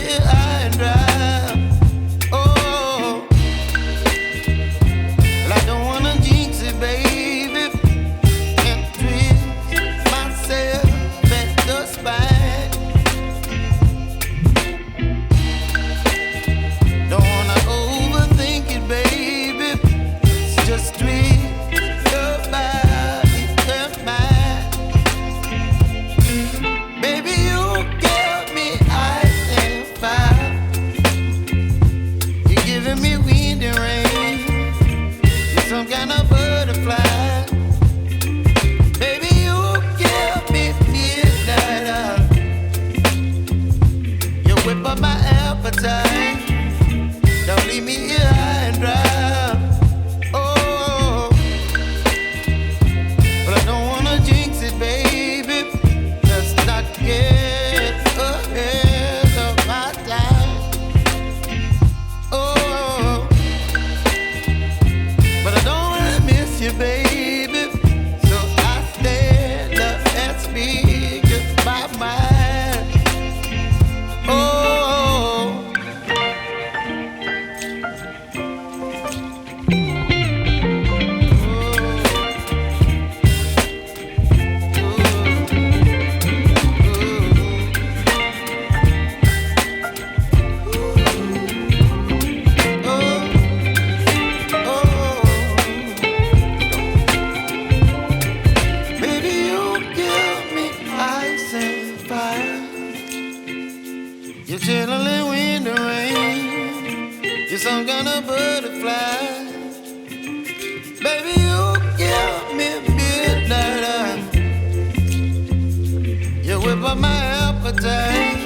here high and dry. Oh, well, I don't wanna jinx it, baby, and twist myself at the spine. Don't wanna overthink it, baby. It's just twist your body and mine. Baby, you give me ice and fire. You're giving me wind and rain. You're some kind of butterfly. Baby, you give me midnight. You whip up my appetite. Don't leave me here high and dry. Oh, but I don't wanna jinx it, baby. Let's not get ahead of my time. Oh, but I don't wanna miss you, baby. So I stand up and speak my mind. Oh. Baby, you give me ice and fire. You're chilling wind and rain. You're some kind of butterfly. Baby, you give me midnight. You whip up my appetite.